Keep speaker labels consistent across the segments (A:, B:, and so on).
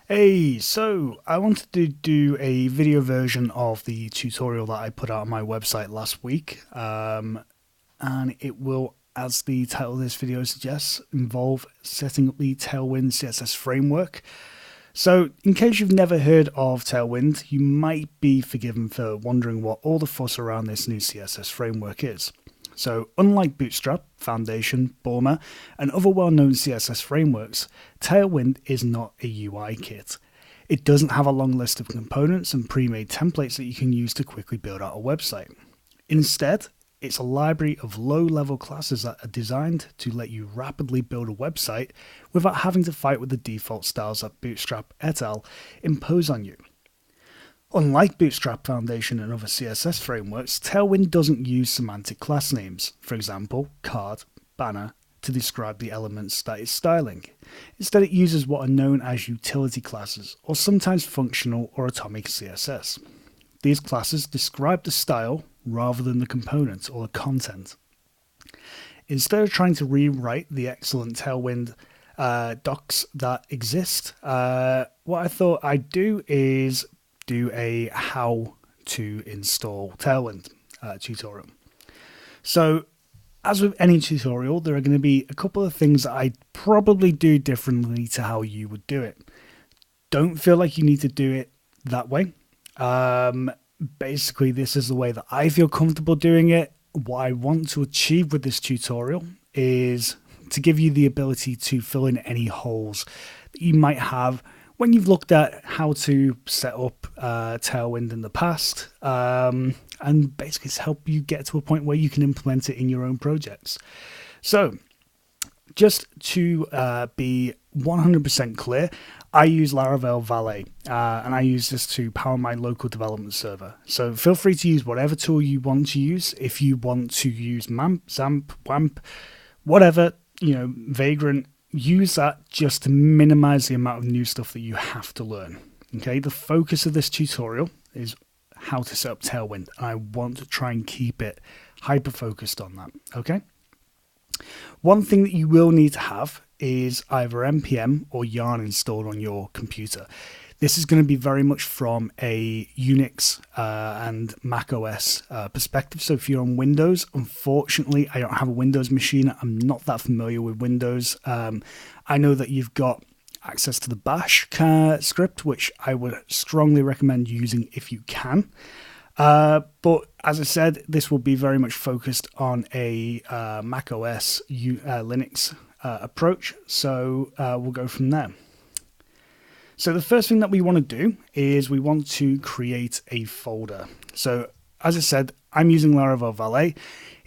A: Hey, so I wanted to do a video version of the tutorial that I put out on my website last week, and it will, as the title of this video suggests, involve setting up the Tailwind CSS framework. So, in case you've never heard of Tailwind, you might be forgiven for wondering what all the fuss around this new CSS framework is. So, unlike Bootstrap, Foundation, Bulma, and other well-known CSS frameworks, Tailwind is not a UI kit. It doesn't have a long list of components and pre-made templates that you can use to quickly build out a website. Instead, it's a library of low-level classes that are designed to let you rapidly build a website without having to fight with the default styles that Bootstrap et al. Impose on you. Unlike Bootstrap, Foundation, and other CSS frameworks, Tailwind doesn't use semantic class names, for example, card, banner, to describe the elements that it's styling. Instead, it uses what are known as utility classes, or sometimes functional or atomic CSS. These classes describe the style rather than the component or the content. Instead of trying to rewrite the excellent Tailwind docs that exist, what I thought I'd do is do a how to install Tailwind tutorial. So, as with any tutorial, there are going to be a couple of things that I probably do differently to how you would do it. Don't feel like you need to do it that way. Basically, this is the way that I feel comfortable doing it. What I want to achieve with this tutorial is to give you the ability to fill in any holes that you might have when you've looked at how to set up Tailwind in the past, and basically to help you get to a point where you can implement it in your own projects. So, just to be 100% clear, I use Laravel Valet, and I use this to power my local development server. So feel free to use whatever tool you want to use. If you want to use MAMP, XAMPP, WAMP, whatever, Vagrant, use that just to minimize the amount of new stuff that you have to learn. Okay, the focus of this tutorial is how to set up Tailwind. I want to try and keep it hyper-focused on that, okay? One thing that you will need to have is either npm or yarn installed on your computer. This is going to be very much from a Unix and Mac OS perspective. So if you're on Windows, unfortunately, I don't have a Windows machine. I'm not that familiar with Windows. I know that you've got access to the Bash script, which I would strongly recommend using if you can. But as I said, this will be very much focused on a Mac OS Linux approach. So we'll go from there. So the first thing that we want to do is we want to create a folder. So as I said, I'm using Laravel Valet.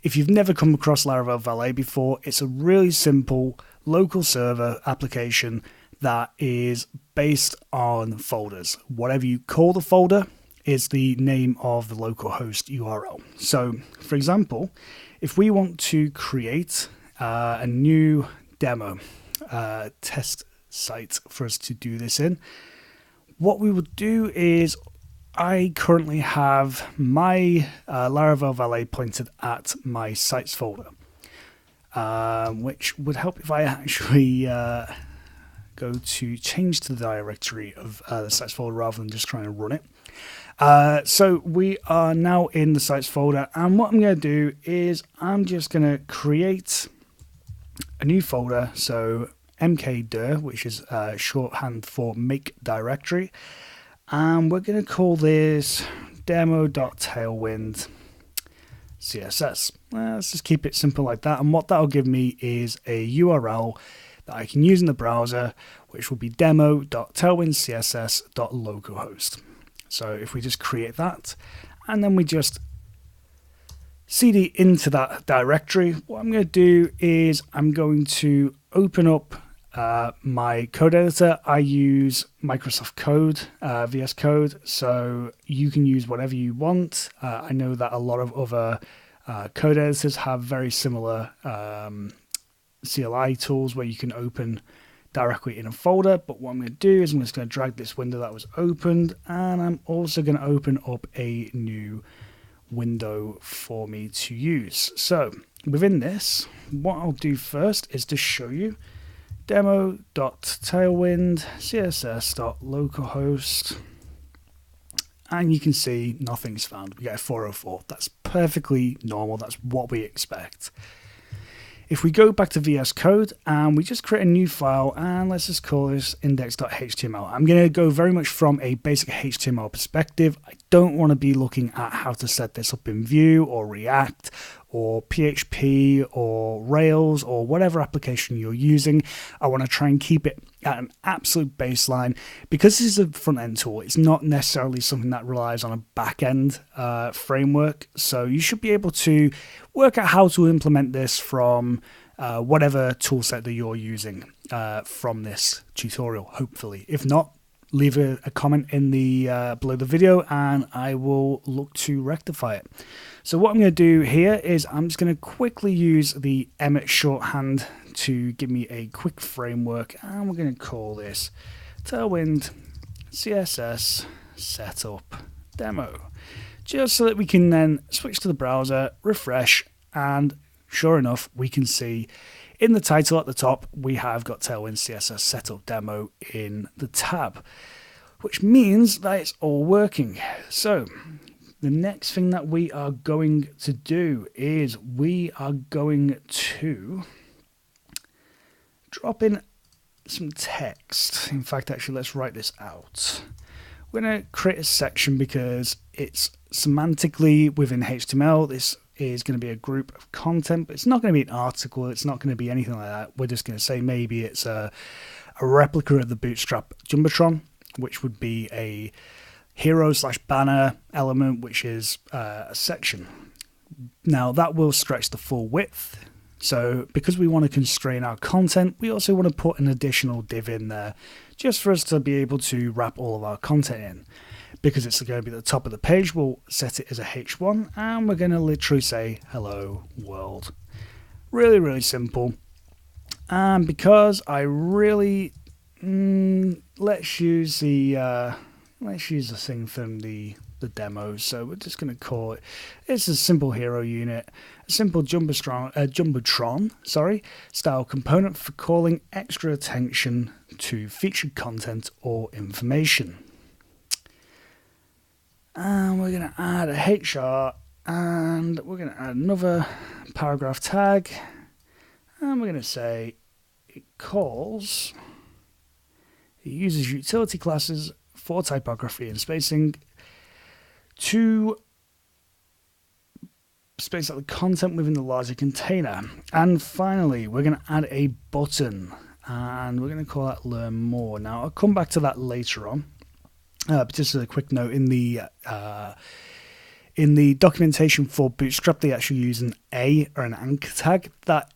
A: If you've never come across Laravel Valet before, it's a really simple local server application that is based on folders. Whatever you call the folder is the name of the local host URL. So for example, if we want to create a new demo test site for us to do this in, what we would do is I currently have my Laravel Valet pointed at my sites folder, which would help if I actually go to change to the directory of the sites folder rather than just trying to run it. So we are now in the sites folder, and what I'm going to do is I'm just going to create a new folder. So mkdir, which is shorthand for make directory, and we're going to call this demo.tailwind CSS. Let's just keep it simple like that, and what that'll give me is a URL that I can use in the browser, which will be demo.tailwindcss.localhost. So if we just create that, and then we just cd into that directory, what I'm going to do is I'm going to open up my code editor. I use Microsoft Code, VS Code, so you can use whatever you want. I know that a lot of other code editors have very similar CLI tools where you can open directly in a folder, but what I'm going to do is I'm just going to drag this window that was opened, and I'm also going to open up a new window for me to use. So within this, what I'll do first is to show you demo.tailwindCSS.localhost, and you can see nothing's found. We get a 404. That's perfectly normal. That's what we expect. If we go back to VS Code and we just create a new file, and let's just call this index.html. I'm going to go very much from a basic HTML perspective. I don't want to be looking at how to set this up in Vue or React or PHP or Rails or whatever application you're using. I want to try and keep it at an absolute baseline. Because this is a front-end tool, it's not necessarily something that relies on a back-end framework. So you should be able to work out how to implement this from whatever tool set that you're using from this tutorial, hopefully. If not, leave a comment in the below the video and I will look to rectify it. So what I'm going to do here is I'm just going to quickly use the Emmet shorthand to give me a quick framework, and we're going to call this Tailwind CSS Setup Demo, just so that we can then switch to the browser, refresh, and sure enough, we can see in the title at the top, we have got Tailwind CSS Setup Demo in the tab, which means that it's all working. So the next thing that we are going to do is we are going to drop in some text. In fact, actually, let's write this out. We're going to create a section because it's semantically within HTML. This is going to be a group of content, but it's not going to be an article. It's not going to be anything like that. We're just going to say maybe it's a replica of the Bootstrap Jumbotron, which would be a hero/banner element, which is a section. Now that will stretch the full width. So because we want to constrain our content, we also want to put an additional div in there just for us to be able to wrap all of our content in. Because it's going to be at the top of the page, we'll set it as a H1 and we're going to literally say hello world. Really, really simple. And because I really let's use the thing from the demo. So we're just going to call it, it's a simple hero unit, a simple Jumbotron style component for calling extra attention to featured content or information. And we're going to add a HR, and we're going to add another paragraph tag, and we're going to say it uses utility classes for typography and spacing to space out the content within the larger container. And finally, we're going to add a button, and we're going to call that Learn More. Now, I'll come back to that later on. But just as a quick note, in the documentation for Bootstrap, they actually use an A or an anchor tag. That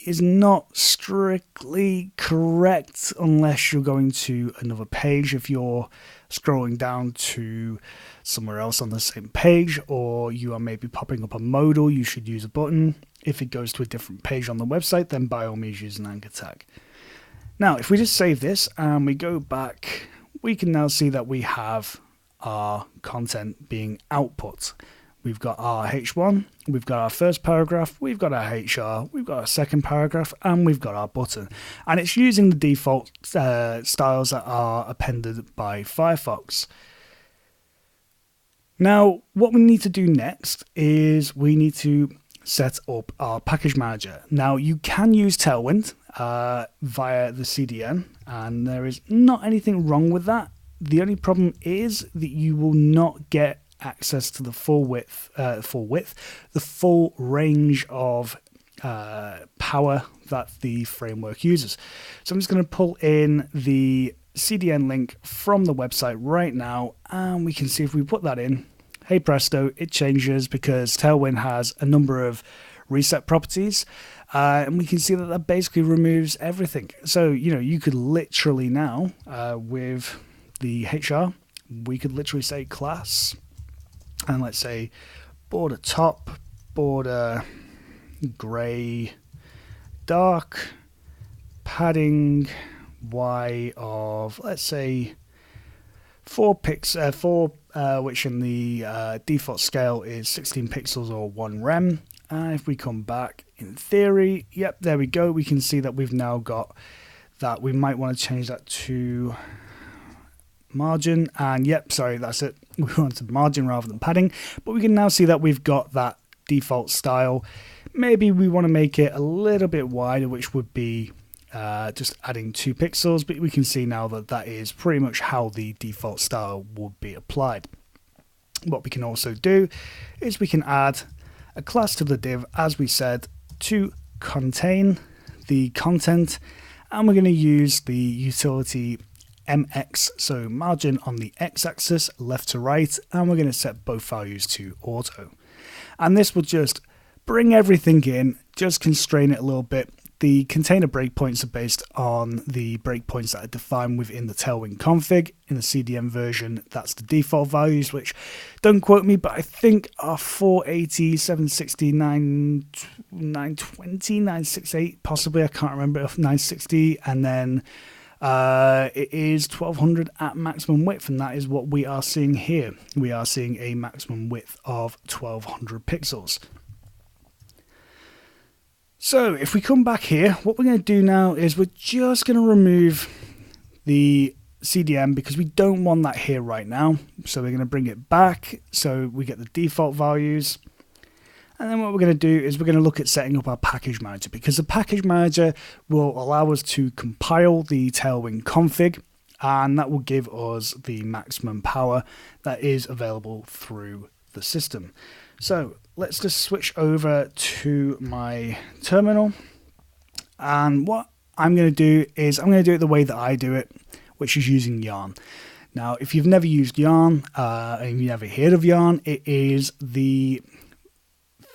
A: is not strictly correct unless you're going to another page. If you're scrolling down to somewhere else on the same page, or you are maybe popping up a modal, you should use a button. If it goes to a different page on the website, then by all means use an anchor tag. Now, if we just save this and we go back, we can now see that we have our content being output. We've got our H1, we've got our first paragraph, we've got our HR, we've got our second paragraph, and we've got our button. And it's using the default styles that are appended by Firefox. Now, what we need to do next is we need to set up our package manager. Now, you can use Tailwind via the CDN, and there is not anything wrong with that. The only problem is that you will not get access to the full range of power that the framework uses. So I'm just going to pull in the CDN link from the website right now, and we can see if we put that in, hey presto, it changes because Tailwind has a number of reset properties, and we can see that that basically removes everything. So, you could literally now, with the HR, we could literally say class, and let's say border top, border gray, dark, padding Y of, let's say, 4 pixels, which in the default scale is 16 pixels or 1 rem. And if we come back, in theory, yep, there we go. We can see that we've now got that we might want to change that to margin, and yep, sorry, that's it. We wanted margin rather than padding, but we can now see that we've got that default style. Maybe we want to make it a little bit wider, which would be just adding 2 pixels, but we can see now that that is pretty much how the default style would be applied. What we can also do is we can add a class to the div, as we said, to contain the content, and we're going to use the utility mx, so margin on the x-axis, left to right, and we're going to set both values to auto. And this will just bring everything in, just constrain it a little bit. The container breakpoints are based on the breakpoints that are defined within the Tailwind config. In the CDM version, that's the default values, which, don't quote me, but I think are 480, 760, 920, 968, possibly, I can't remember, 960, and then it is 1200 at maximum width, and that is what we are seeing here. We are seeing a maximum width of 1200 pixels. So if we come back here, what we're going to do now is we're just going to remove the CDM because we don't want that here right now. So we're going to bring it back so we get the default values. And then what we're going to do is we're going to look at setting up our package manager, because the package manager will allow us to compile the Tailwind config, and that will give us the maximum power that is available through the system. So let's just switch over to my terminal, and what I'm going to do is I'm going to do it the way that I do it, which is using Yarn. Now, if you've never used Yarn and you've never heard of Yarn, it is the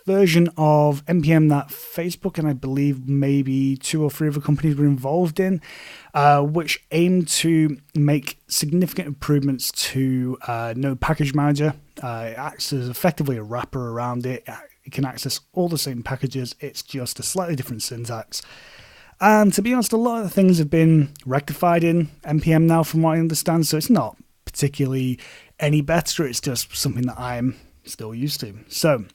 A: version of NPM that Facebook and I believe maybe 2 or 3 other companies were involved in, which aim to make significant improvements to Node Package Manager. It acts as effectively a wrapper around it. It can access all the same packages. It's just a slightly different syntax. And to be honest, a lot of the things have been rectified in NPM now, from what I understand. So it's not particularly any better. It's just something that I'm still used to. So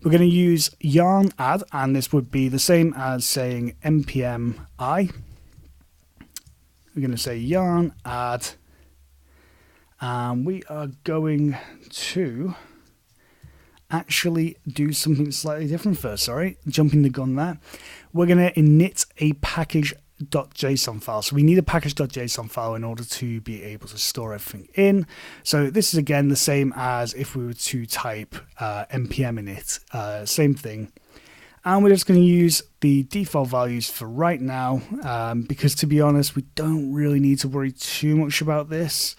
A: we're going to use yarn add, and this would be the same as saying npm I. We're going to say yarn add, and we are going to actually do something slightly different first. Sorry, jumping the gun there. We're going to init a package.json file. So we need a package.json file in order to be able to store everything in. So this is again the same as if we were to type npm init, same thing. And we're just going to use the default values for right now, because to be honest, we don't really need to worry too much about this.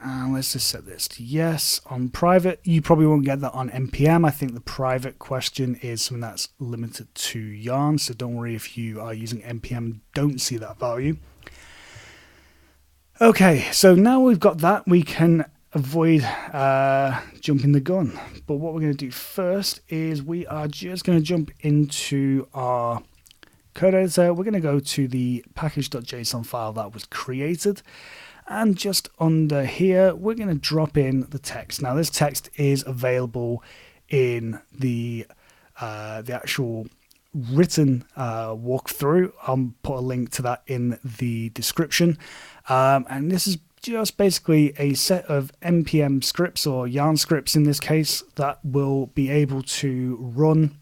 A: And let's just set this to yes on private. You probably won't get that on npm. I think the private question is something that's limited to Yarn, so don't worry if you are using npm, don't see that value. Okay, so now we've got that, we can avoid jumping the gun. But what we're going to do first is we are just going to jump into our code editor. We're going to go to the package.json file that was created. And just under here, we're going to drop in the text. Now, this text is available in the actual written walkthrough. I'll put a link to that in the description. And this is just basically a set of npm scripts, or Yarn scripts in this case, that will be able to run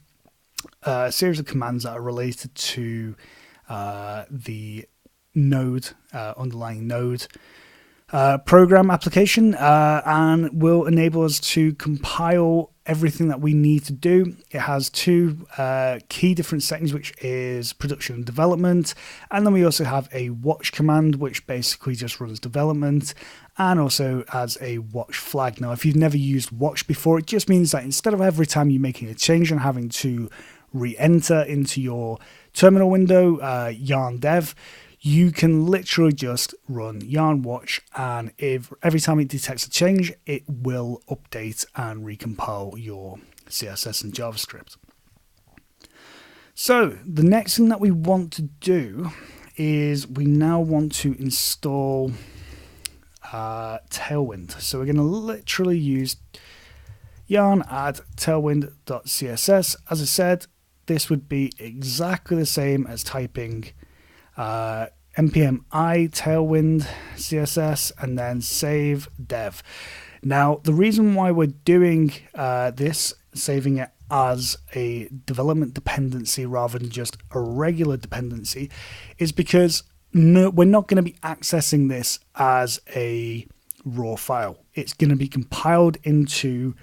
A: a series of commands that are related to the node, underlying node program application, and will enable us to compile everything that we need to do. It has 2 key different settings, which is production and development, and then we also have a watch command, which basically just runs development, and also as a watch flag. Now, if you've never used watch before, it just means that instead of every time you're making a change and having to re-enter into your terminal window, yarn dev, you can literally just run yarn watch, and if every time it detects a change, it will update and recompile your CSS and JavaScript. So the next thing that we want to do is we now want to install Tailwind. So we're going to literally use yarn add tailwind.css. As I said, this would be exactly the same as typing npm I Tailwind CSS, and then save dev. Now, the reason why we're doing this, saving it as a development dependency rather than just a regular dependency, is because we're not going to be accessing this as a raw file. It's going to be compiled into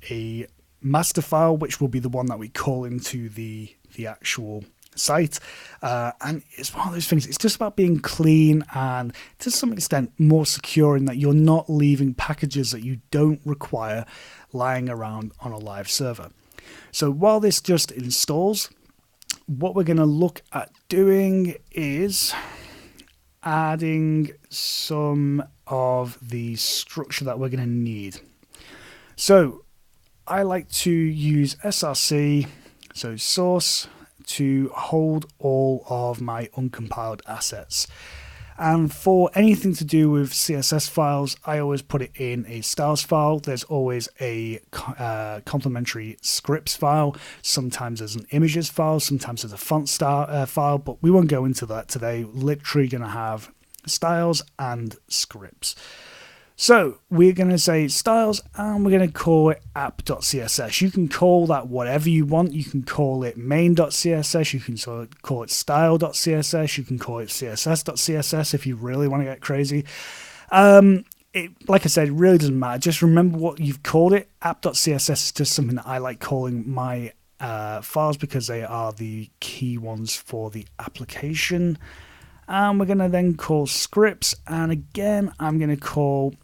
A: a master file, which will be the one that we call into the actual site. And it's one of those things, it's just about being clean and to some extent more secure in that you're not leaving packages that you don't require lying around on a live server. So while this just installs, what we're going to look at doing is adding some of the structure that we're going to need. So I like to use src, so source, to hold all of my uncompiled assets. And for anything to do with CSS files, I always put it in a styles file. There's always a complementary scripts file. Sometimes there's an images file, sometimes there's a font style file, but we won't go into that today. Literally going to have styles and scripts. So we're going to say styles and we're going to call it app.css. You can call that whatever you want. You can call it main.css. You can call it style.css. You can call it css.css if you really want to get crazy. Like I said, it really doesn't matter. Just remember what you've called it. App.css is just something that I like calling my files because they are the key ones for the application. And we're going to then call scripts. And again, I'm going to call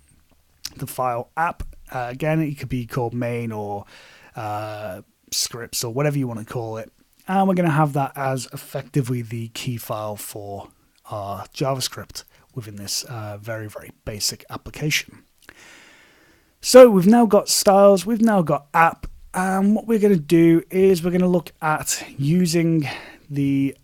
A: the file app. Again, it could be called main or scripts or whatever you want to call it. And we're going to have that as effectively the key file for our JavaScript within this very, very basic application. So we've now got styles, we've now got app. And what we're going to do is we're going to look at using the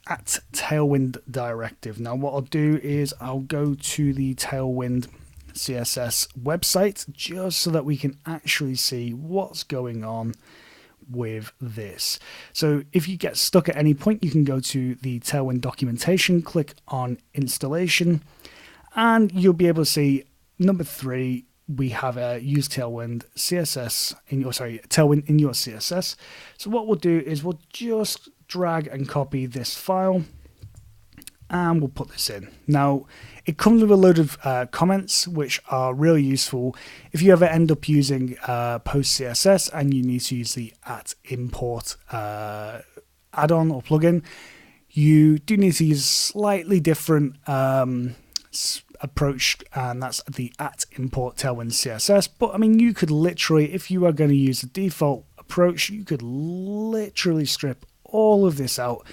A: @Tailwind directive. Now what I'll do is I'll go to the Tailwind CSS website just so that we can actually see what's going on with this. So if you get stuck at any point, you can go to the Tailwind documentation, click on installation, and you'll be able to see number 3, we have a use Tailwind CSS in your Tailwind in your CSS. So what we'll do is we'll just drag and copy this file and we'll put this in. Now it comes with a load of comments which are really useful if you ever end up using post CSS and you need to use the @import add-on or plugin. You do need to use a slightly different approach, and that's the @import Tailwind CSS. But I mean, you could literally, if you are going to use the default approach, you could literally strip all of this out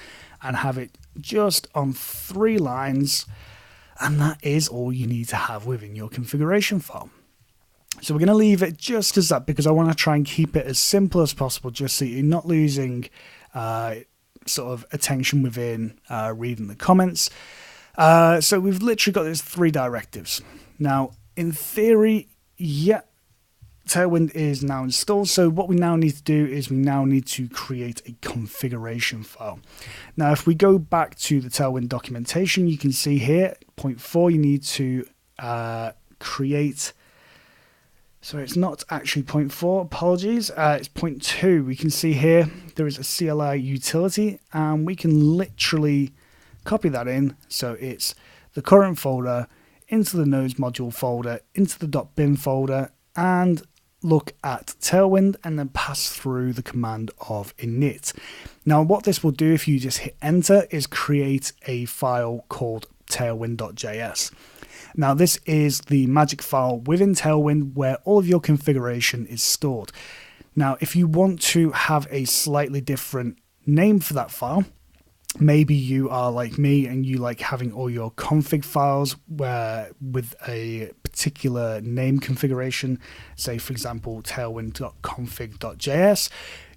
A: and have it just on 3 lines, and that is all you need to have within your configuration file. So we're going to leave it just as that because I want to try and keep it as simple as possible, just so you're not losing sort of attention within reading the comments. So we've literally got these 3 directives. Now in theory, yeah, Tailwind is now installed. So what we now need to do is we now need to create a configuration file. Now, if we go back to the Tailwind documentation, you can see here, point 4, you need to create. Sorry, it's not actually point 4, apologies. It's point 2. We can see here, there is a CLI utility and we can literally copy that in. So it's the current folder into the nodes module folder, into the .bin folder, and look at Tailwind and then pass through the command of init. Now what this will do if you just hit enter is create a file called tailwind.js. Now this is the magic file within Tailwind where all of your configuration is stored. Now if you want to have a slightly different name for that file, maybe you are like me and you like having all your config files with a particular name configuration, say for example tailwind.config.js,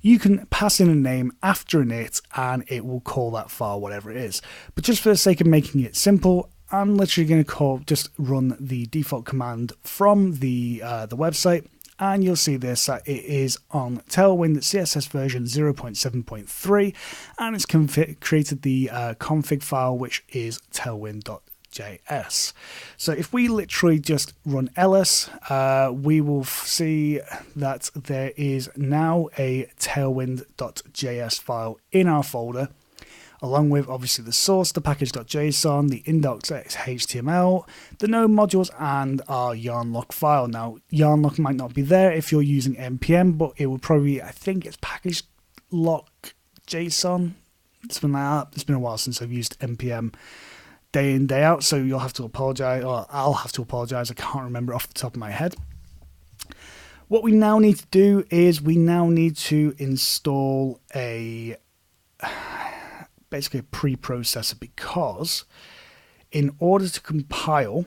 A: you can pass in a name after init and it will call that file whatever it is. But just for the sake of making it simple, I'm literally going to just run the default command from the website and you'll see this, that it is on Tailwind CSS version 0.7.3, and it's created the config file, which is tailwind.js. So if we literally just run ls, we will see that there is now a tailwind.js file in our folder, along with obviously the source, the package.json, the index.html, the node modules, and our yarn-lock file. Now, yarn-lock might not be there if you're using npm, but it will probably, I think it's package.lock.json, something like that. It's been a while since I've used npm day in, day out, so you'll have to apologize, or I'll have to apologize. I can't remember off the top of my head. What we now need to do is we now need to install basically a preprocessor, because in order to compile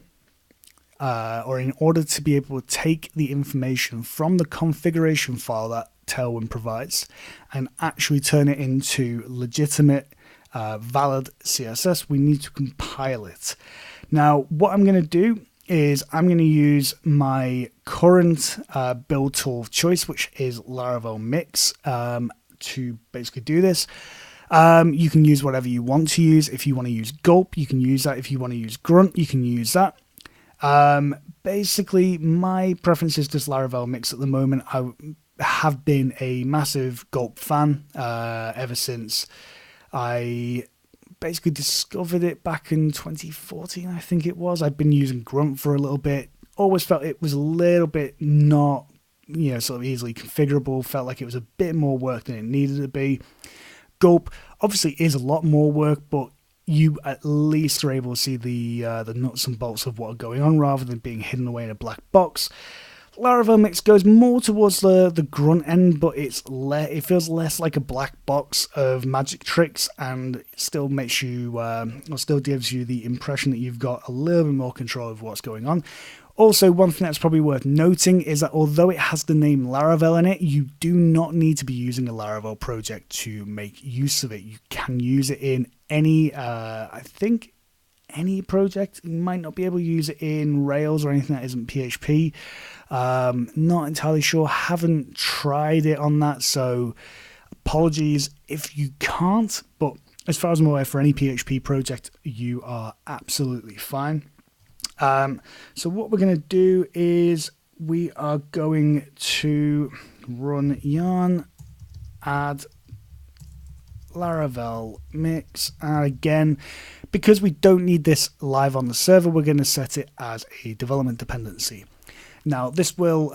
A: or in order to be able to take the information from the configuration file that Tailwind provides and actually turn it into legitimate valid CSS, we need to compile it. Now what I'm going to do is I'm going to use my current build tool of choice, which is Laravel Mix, to basically do this. You can use whatever you want to use. If you want to use Gulp, you can use that. If you want to use Grunt, you can use that. Basically, my preference is just Laravel Mix at the moment. I have been a massive Gulp fan ever since I basically discovered it back in 2014, I think it was. I've been using Grunt for a little bit. Always felt it was a little bit not, sort of easily configurable. Felt like it was a bit more work than it needed to be. Gulp obviously is a lot more work, but you at least are able to see the nuts and bolts of what are going on rather than being hidden away in a black box. Laravel Mix goes more towards the grunt end, but it feels less like a black box of magic tricks, and it still makes you, or still gives you the impression that you've got a little bit more control of what's going on. Also, one thing that's probably worth noting is that although it has the name Laravel in it, you do not need to be using a Laravel project to make use of it. You can use it in any, I think, any project. You might not be able to use it in Rails or anything that isn't PHP. Not entirely sure. Haven't tried it on that, so apologies if you can't. But as far as I'm aware, for any PHP project, you are absolutely fine. So what we're going to do is we are going to run yarn add Laravel Mix, and again, because we don't need this live on the server, we're going to set it as a development dependency. Now this will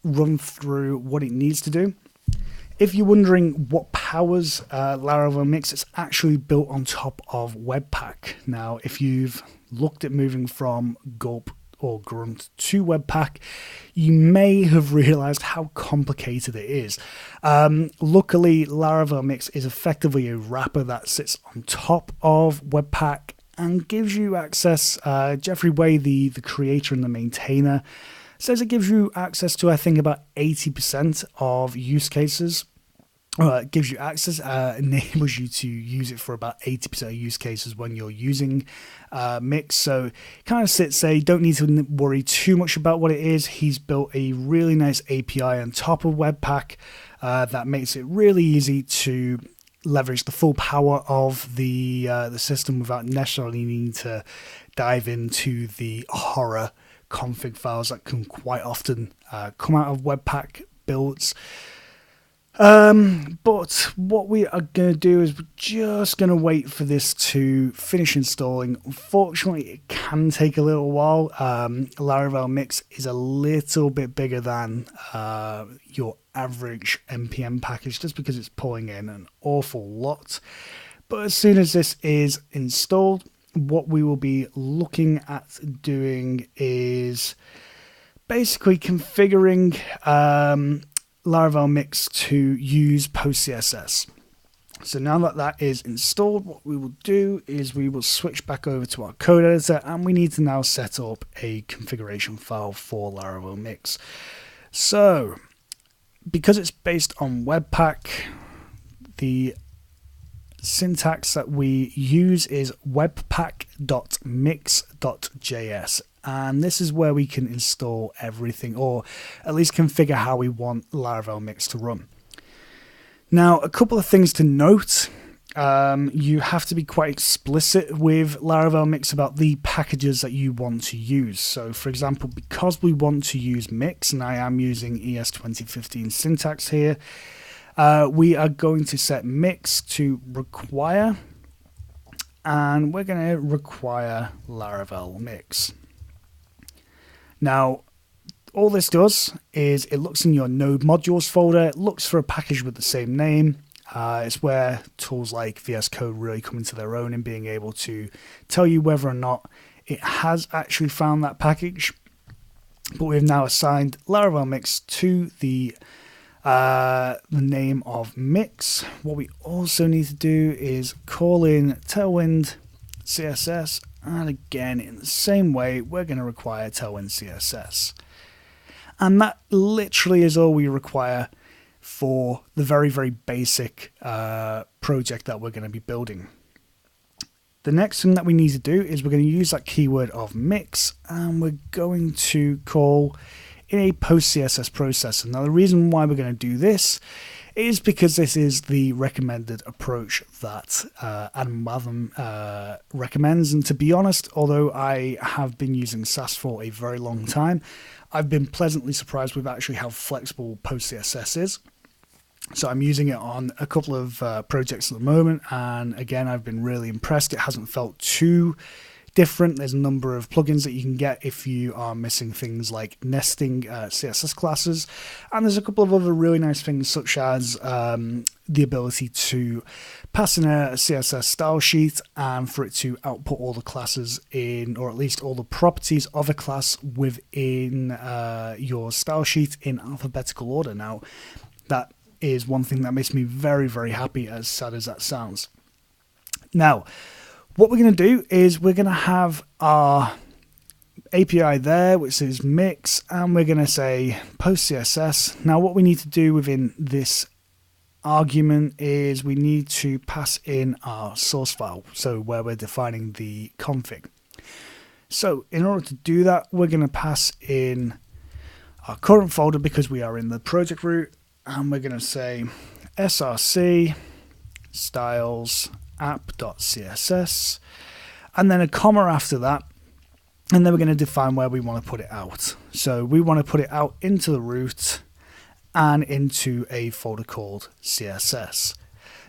A: run through what it needs to do. If you're wondering what powers Laravel Mix, it's actually built on top of Webpack. Now, if you've looked at moving from Gulp or Grunt to Webpack, you may have realized how complicated it is. Luckily, Laravel Mix is effectively a wrapper that sits on top of Webpack and gives you access. Jeffrey Way, the creator and the maintainer, says it gives you access to, I think, about 80% of use cases. It gives you access, enables you to use it for about 80% of use cases when you're using Mix. So kind of say, don't need to worry too much about what it is. He's built a really nice API on top of Webpack that makes it really easy to leverage the full power of the system without necessarily needing to dive into the horror config files that can quite often come out of Webpack builds. But what we are going to do is we're just going to wait for this to finish installing. Unfortunately, it can take a little while. Laravel Mix is a little bit bigger than your average NPM package just because it's pulling in an awful lot. But as soon as this is installed, what we will be looking at doing is basically configuring Laravel Mix to use PostCSS. So now that that is installed, what we will do is we will switch back over to our code editor, and we need to now set up a configuration file for Laravel Mix. So because it's based on Webpack, the syntax that we use is webpack.mix.js, and this is where we can install everything, or at least configure how we want Laravel Mix to run. Now, a couple of things to note. You have to be quite explicit with Laravel Mix about the packages that you want to use. So, for example, because we want to use Mix, and I am using ES 2015 syntax here, we are going to set Mix to require, and we're going to require Laravel Mix. Now, all this does is it looks in your node modules folder, it looks for a package with the same name. It's where tools like VS Code really come into their own in being able to tell you whether or not it has actually found that package. But we've now assigned Laravel Mix to the name of Mix. What we also need to do is call in Tailwind CSS, and again, in the same way, we're going to require Tailwind CSS. And that literally is all we require for the very, very basic project that we're going to be building. The next thing that we need to do is we're going to use that keyword of mix, and we're going to call in a post CSS processor. Now, the reason why we're going to do this is because this is the recommended approach that Adam Watham recommends. And to be honest, although I have been using Sass for a very long time, I've been pleasantly surprised with actually how flexible post CSS is. So I'm using it on a couple of projects at the moment, and again, I've been really impressed. It hasn't felt too different. There's a number of plugins that you can get if you are missing things like nesting CSS classes, and there's a couple of other really nice things such as the ability to pass in a CSS style sheet and for it to output all the classes in, or at least all the properties of a class within your style sheet in alphabetical order. Now, that is one thing that makes me very, very happy, as sad as that sounds. Now, what we're going to do is we're going to have our API there, which is mix, and we're going to say post CSS. Now, what we need to do within this argument is we need to pass in our source file, so where we're defining the config. So in order to do that, we're going to pass in our current folder because we are in the project root, and we're going to say src styles app.css, and then a comma after that, and then we're going to define where we want to put it out. So we want to put it out into the root and into a folder called CSS.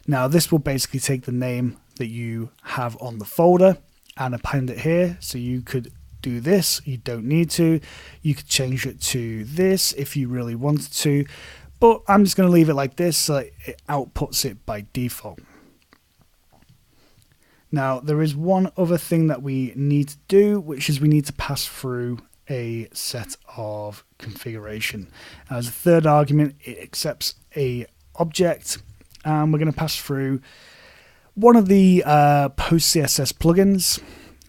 A: Now, this will basically take the name that you have on the folder and append it here. So you could do this, you don't need to. You could change it to this if you really wanted to, but I'm just going to leave it like this so that it outputs it by default. Now, there is one other thing that we need to do, which is we need to pass through a set of configuration. As a third argument, it accepts a object, and we're going to pass through one of the post CSS plugins,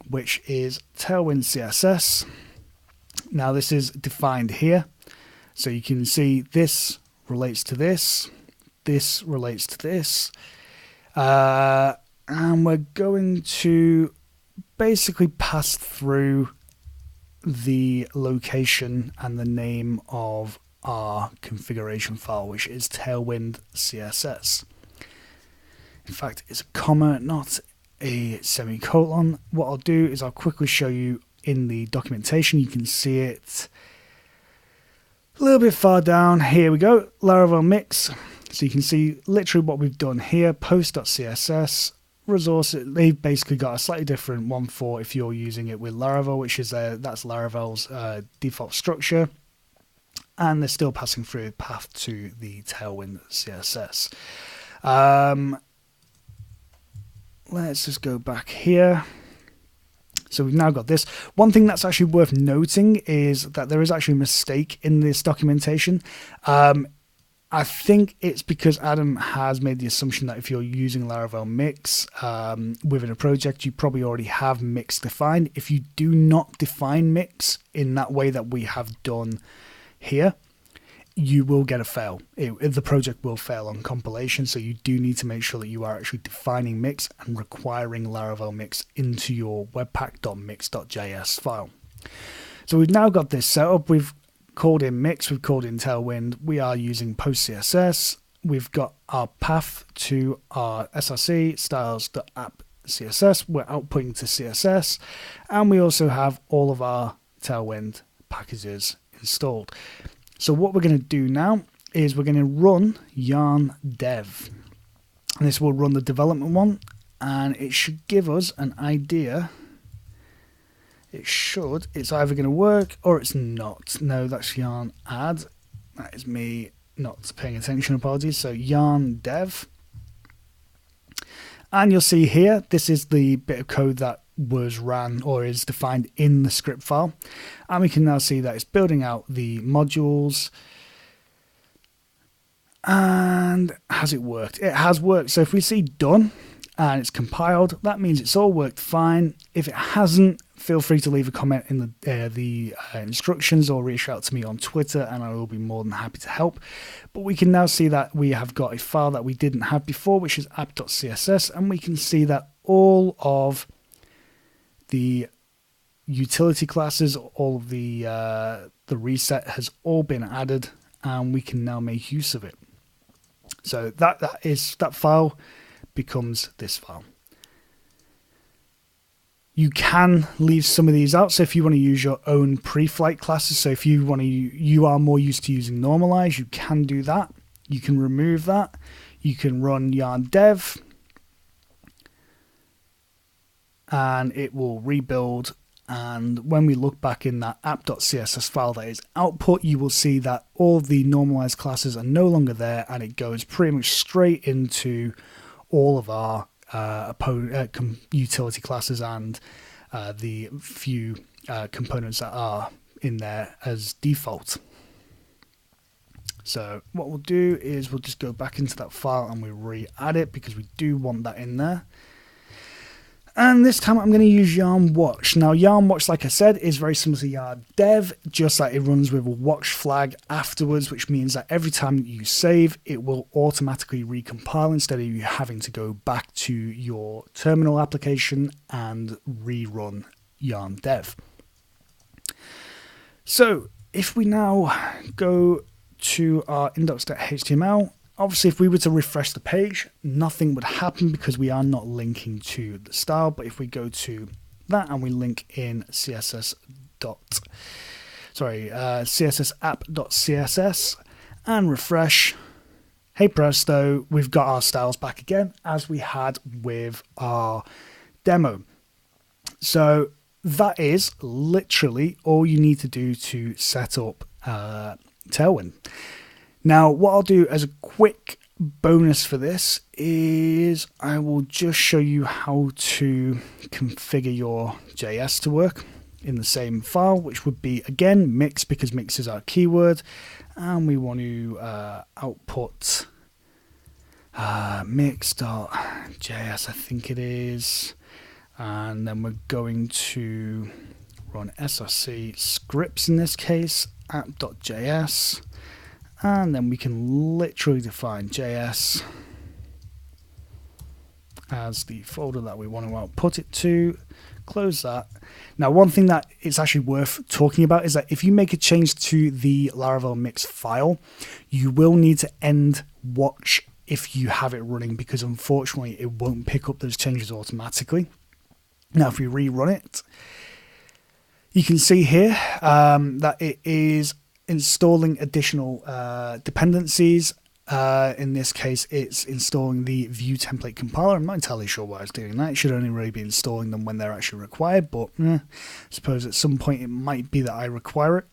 A: which is Tailwind CSS. Now, this is defined here, so you can see this relates to this, this relates to this, and we're going to basically pass through the location and the name of our configuration file, which is Tailwind CSS. In fact, it's a comma, not a semicolon. What I'll do is I'll quickly show you in the documentation. You can see it a little bit far down. Here we go, Laravel Mix. So you can see literally what we've done here, post.css. Resources, they've basically got a slightly different one for if you're using it with Laravel, which is that's Laravel's default structure, and they're still passing through a path to the Tailwind CSS. Let's just go back here. So we've now got this. One thing that's actually worth noting is that there is actually a mistake in this documentation. I think it's because Adam has made the assumption that if you're using Laravel Mix within a project, you probably already have Mix defined. If you do not define Mix in that way that we have done here, you will get a fail. The project will fail on compilation, so you do need to make sure that you are actually defining Mix and requiring Laravel Mix into your webpack.mix.js file. So we've now got this set up. We've called in Mix, we've called in Tailwind. We are using Post CSS. We've got our path to our src styles.app CSS. We're outputting to CSS, and we also have all of our Tailwind packages installed. So what we're going to do now is we're going to run yarn dev, and this will run the development one, and it should give us an idea. It's either going to work or it's not. No, that's yarn add. That is me not paying attention, apologies. So yarn dev, and you'll see here, this is the bit of code that was ran or is defined in the script file, and we can now see that it's building out the modules. And has it worked? It has worked. So if we see done and it's compiled, that means it's all worked fine. If it hasn't, feel free to leave a comment in the instructions or reach out to me on Twitter, and I will be more than happy to help. But we can now see that we have got a file that we didn't have before, which is app.css, and we can see that all of the utility classes, all of the reset has all been added, and we can now make use of it. So that file becomes this file. You can leave some of these out. So if you want to use your own pre-flight classes, so if you are more used to using normalize, you can do that. You can remove that. You can run yarn dev, and it will rebuild. And when we look back in that app.css file that is output, you will see that all of the normalized classes are no longer there, and it goes pretty much straight into all of our utility classes and the few components that are in there as default. So what we'll do is we'll just go back into that file and we re-add it because we do want that in there. And this time I'm going to use yarn watch. Now yarn watch, like I said, is very similar to yarn dev, just like it runs with a watch flag afterwards, which means that every time you save, it will automatically recompile instead of you having to go back to your terminal application and rerun yarn dev. So if we now go to our index.html, obviously, if we were to refresh the page, nothing would happen because we are not linking to the style. But if we go to that and we link in CSS app.css and refresh, hey presto, we've got our styles back again as we had with our demo. So that is literally all you need to do to set up Tailwind. Now, what I'll do as a quick bonus for this is I will just show you how to configure your JS to work in the same file, which would be, again, mix, because mix is our keyword. And we want to output mix.js, I think it is. And then we're going to run src scripts in this case, app.js. And then we can literally define JS as the folder that we want to output it to. Close that. Now, one thing that it's actually worth talking about is that if you make a change to the Laravel mix file, you will need to end watch if you have it running, because unfortunately it won't pick up those changes automatically. Now, if we rerun it, you can see here that it is installing additional dependencies. In this case, it's installing the view template compiler. I'm not entirely sure why it's doing that. It should only really be installing them when they're actually required, but I suppose at some point it might be that I require it.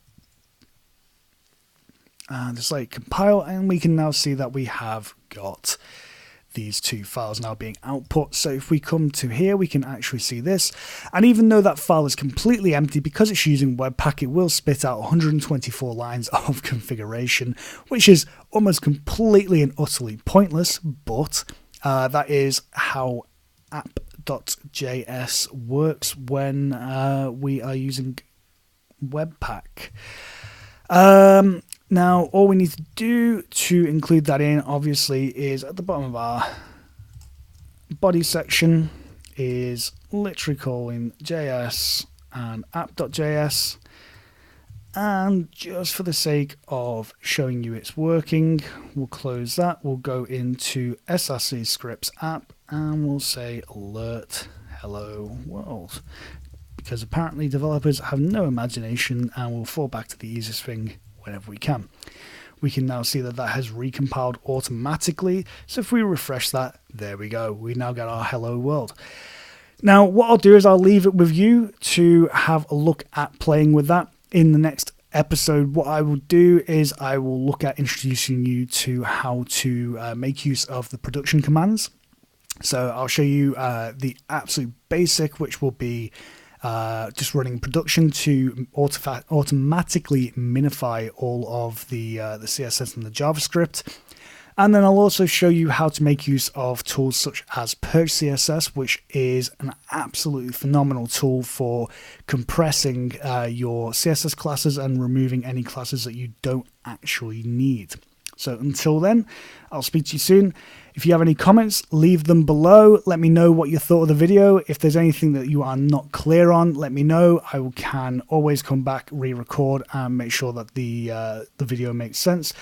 A: Just like compile, and we can now see that we have got these two files now being output. So if we come to here, we can actually see this. And even though that file is completely empty, because it's using Webpack, it will spit out 124 lines of configuration, which is almost completely and utterly pointless, but that is how app.js works when we are using Webpack. Now, all we need to do to include that in, obviously, is at the bottom of our body section is literally calling JS and app.js. And just for the sake of showing you it's working, we'll close that. We'll go into src scripts app and we'll say alert hello world. Because apparently developers have no imagination and we'll fall back to the easiest thing whenever we can. We can now see that that has recompiled automatically. So if we refresh that, there we go. We now get our hello world. Now, what I'll do is I'll leave it with you to have a look at playing with that. In the next episode, what I will do is I will look at introducing you to how to make use of the production commands. So I'll show you the absolute basic, which will be just running production to automatically minify all of the CSS and the JavaScript. And then I'll also show you how to make use of tools such as Purge CSS, which is an absolutely phenomenal tool for compressing your CSS classes and removing any classes that you don't actually need. So until then, I'll speak to you soon. If you have any comments, leave them below. Let me know what you thought of the video. If there's anything that you are not clear on, let me know. I can always come back, re-record, and make sure that the video makes sense.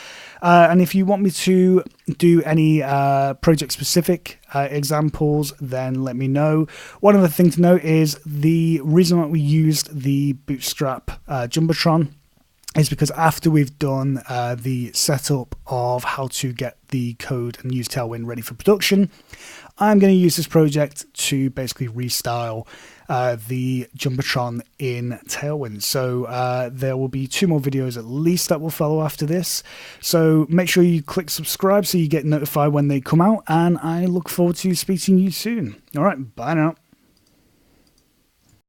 A: And if you want me to do any project-specific examples, then let me know. One other thing to note is the reason why we used the Bootstrap Jumbotron is because after we've done the setup of how to get the code and use Tailwind ready for production, I'm going to use this project to basically restyle the Jumbotron in Tailwind. So there will be 2 more videos at least that will follow after this. So make sure you click subscribe so you get notified when they come out, and I look forward to speaking to you soon. All right, bye now.